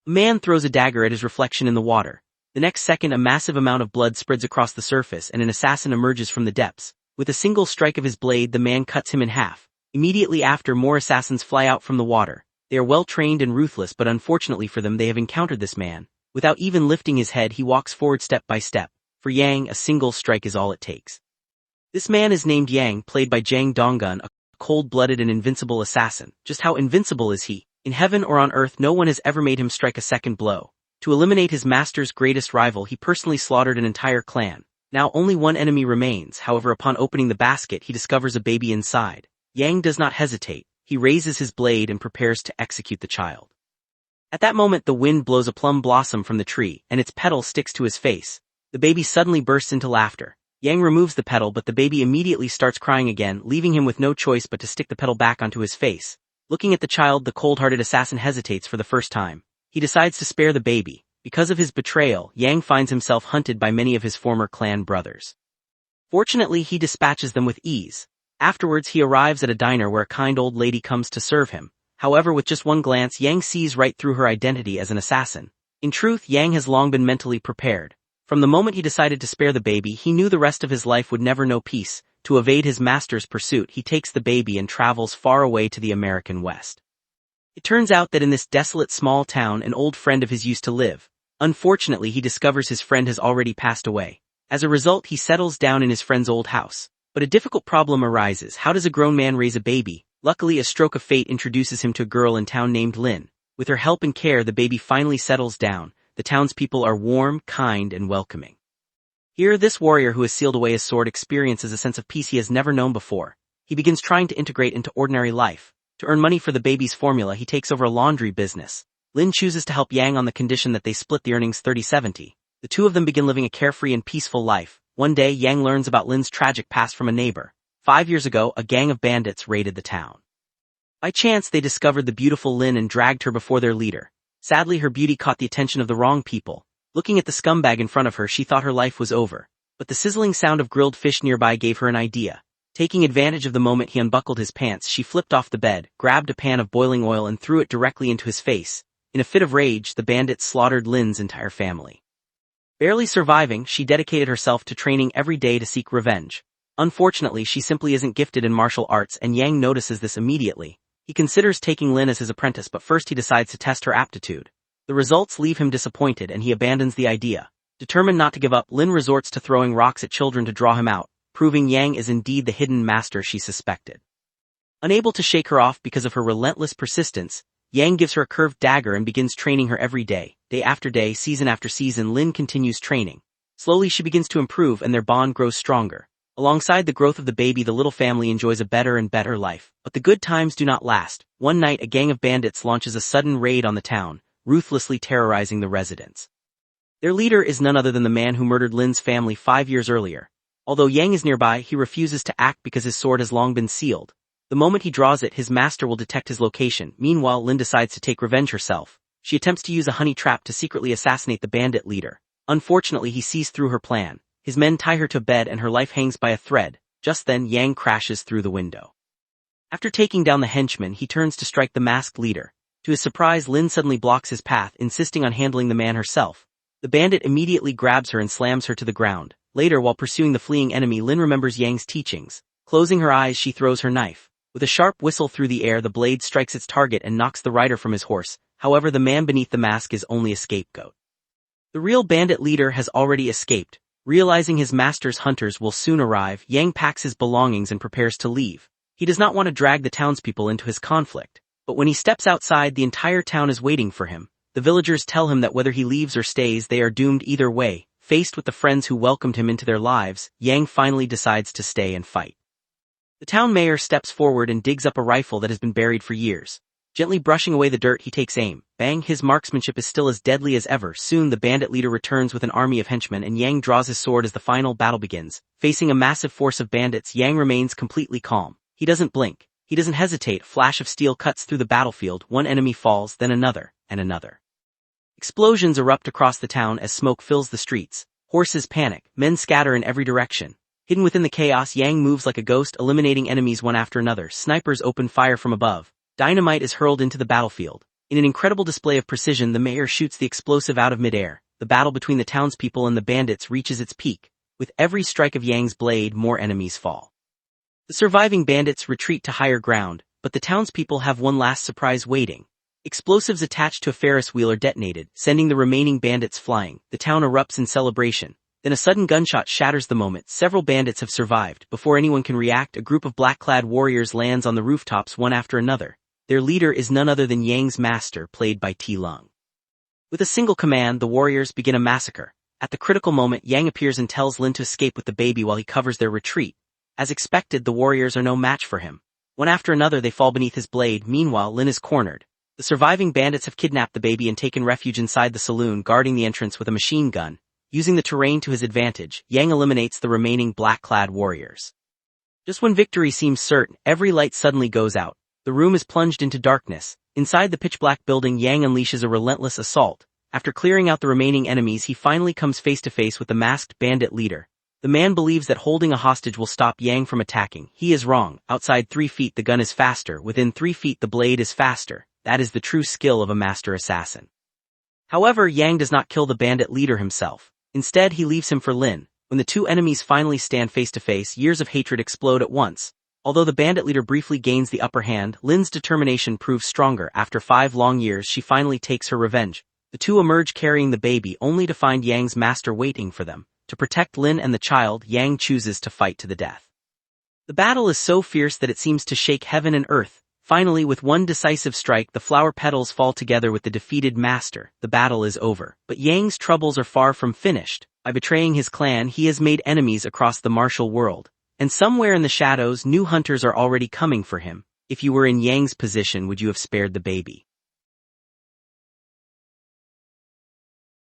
A man throws a dagger at his reflection in the water. The next second a massive amount of blood spreads across the surface and an assassin emerges from the depths. With a single strike of his blade the man cuts him in half. Immediately after more assassins fly out from the water. They are well trained and ruthless, but unfortunately for them they have encountered this man. Without even lifting his head he walks forward step by step. For Yang a single strike is all it takes. This man is named Yang, played by Jang Dong-gun, a cold-blooded and invincible assassin. Just how invincible is he? In heaven or on earth no one has ever made him strike a second blow. To eliminate his master's greatest rival he personally slaughtered an entire clan. Now only one enemy remains, however upon opening the basket he discovers a baby inside. Yang does not hesitate, he raises his blade and prepares to execute the child. At that moment the wind blows a plum blossom from the tree, and its petal sticks to his face. The baby suddenly bursts into laughter. Yang removes the petal but the baby immediately starts crying again, leaving him with no choice but to stick the petal back onto his face. Looking at the child the cold-hearted assassin hesitates for the first time. He decides to spare the baby. Because of his betrayal, Yang finds himself hunted by many of his former clan brothers. Fortunately he dispatches them with ease. Afterwards he arrives at a diner where a kind old lady comes to serve him. However, with just one glance Yang sees right through her identity as an assassin. In truth, Yang has long been mentally prepared. From the moment he decided to spare the baby he knew the rest of his life would never know peace. To evade his master's pursuit he takes the baby and travels far away to the American West. It turns out that in this desolate small town an old friend of his used to live. Unfortunately he discovers his friend has already passed away. As a result he settles down in his friend's old house. But a difficult problem arises. How does a grown man raise a baby? Luckily a stroke of fate introduces him to a girl in town named Lin. With her help and care the baby finally settles down. The townspeople are warm, kind, and welcoming. Here this warrior who has sealed away his sword experiences a sense of peace he has never known before. He begins trying to integrate into ordinary life. To earn money for the baby's formula he takes over a laundry business. Lin chooses to help Yang on the condition that they split the earnings 30-70. The two of them begin living a carefree and peaceful life. One day Yang learns about Lin's tragic past from a neighbor. 5 years ago a gang of bandits raided the town. By chance they discovered the beautiful Lin and dragged her before their leader. Sadly her beauty caught the attention of the wrong people. Looking at the scumbag in front of her she thought her life was over. But the sizzling sound of grilled fish nearby gave her an idea. Taking advantage of the moment he unbuckled his pants she flipped off the bed, grabbed a pan of boiling oil and threw it directly into his face. In a fit of rage the bandits slaughtered Lin's entire family. Barely surviving, she dedicated herself to training every day to seek revenge. Unfortunately she simply isn't gifted in martial arts and Yang notices this immediately. He considers taking Lin as his apprentice but first he decides to test her aptitude. The results leave him disappointed and he abandons the idea. Determined not to give up, Lin resorts to throwing rocks at children to draw him out, proving Yang is indeed the hidden master she suspected. Unable to shake her off because of her relentless persistence, Yang gives her a curved dagger and begins training her every day. Day after day, season after season, Lin continues training. Slowly she begins to improve and their bond grows stronger. Alongside the growth of the baby the little family enjoys a better and better life. But the good times do not last. One night a gang of bandits launches a sudden raid on the town, ruthlessly terrorizing the residents. Their leader is none other than the man who murdered Lin's family 5 years earlier. Although Yang is nearby, he refuses to act because his sword has long been sealed. The moment he draws it, his master will detect his location. Meanwhile, Lin decides to take revenge herself. She attempts to use a honey trap to secretly assassinate the bandit leader. Unfortunately, he sees through her plan. His men tie her to bed and her life hangs by a thread. Just then, Yang crashes through the window. After taking down the henchman, he turns to strike the masked leader. To his surprise, Lin suddenly blocks his path, insisting on handling the man herself. The bandit immediately grabs her and slams her to the ground. Later, while pursuing the fleeing enemy, Lin remembers Yang's teachings. Closing her eyes, she throws her knife. With a sharp whistle through the air, the blade strikes its target and knocks the rider from his horse. However, the man beneath the mask is only a scapegoat. The real bandit leader has already escaped. Realizing his master's hunters will soon arrive, Yang packs his belongings and prepares to leave. He does not want to drag the townspeople into his conflict. But when he steps outside, the entire town is waiting for him. The villagers tell him that whether he leaves or stays, they are doomed either way. Faced with the friends who welcomed him into their lives, Yang finally decides to stay and fight. The town mayor steps forward and digs up a rifle that has been buried for years. Gently brushing away the dirt, he takes aim. Bang, his marksmanship is still as deadly as ever. Soon the bandit leader returns with an army of henchmen and Yang draws his sword as the final battle begins. Facing a massive force of bandits, Yang remains completely calm. He doesn't blink. He doesn't hesitate. A flash of steel cuts through the battlefield. One enemy falls, then another, and another. Explosions erupt across the town as smoke fills the streets. Horses panic. Men scatter in every direction. Hidden within the chaos, Yang moves like a ghost, eliminating enemies one after another. Snipers open fire from above. Dynamite is hurled into the battlefield. In an incredible display of precision, the mayor shoots the explosive out of midair. The battle between the townspeople and the bandits reaches its peak. With every strike of Yang's blade, more enemies fall. The surviving bandits retreat to higher ground, but the townspeople have one last surprise waiting. Explosives attached to a Ferris wheel are detonated, sending the remaining bandits flying. The town erupts in celebration. Then a sudden gunshot shatters the moment. Several bandits have survived. Before anyone can react, a group of black-clad warriors lands on the rooftops one after another. Their leader is none other than Yang's master, played by T. Lung. With a single command, the warriors begin a massacre. At the critical moment, Yang appears and tells Lin to escape with the baby while he covers their retreat. As expected, the warriors are no match for him. One after another, they fall beneath his blade. Meanwhile, Lin is cornered. The surviving bandits have kidnapped the baby and taken refuge inside the saloon, guarding the entrance with a machine gun. Using the terrain to his advantage, Yang eliminates the remaining black-clad warriors. Just when victory seems certain, every light suddenly goes out. The room is plunged into darkness. Inside the pitch-black building, Yang unleashes a relentless assault. After clearing out the remaining enemies, he finally comes face-to-face with the masked bandit leader. The man believes that holding a hostage will stop Yang from attacking. He is wrong. Outside 3 feet, the gun is faster. Within 3 feet, the blade is faster. That is the true skill of a master assassin. However, Yang does not kill the bandit leader himself. Instead, he leaves him for Lin. When the two enemies finally stand face-to-face, years of hatred explode at once. Although the bandit leader briefly gains the upper hand, Lin's determination proves stronger. After 5 long years, she finally takes her revenge. The two emerge carrying the baby, only to find Yang's master waiting for them. To protect Lin and the child, Yang chooses to fight to the death. The battle is so fierce that it seems to shake heaven and earth. Finally, with one decisive strike, the flower petals fall together with the defeated master. The battle is over. But Yang's troubles are far from finished. By betraying his clan, he has made enemies across the martial world. And somewhere in the shadows, new hunters are already coming for him. If you were in Yang's position, would you have spared the baby?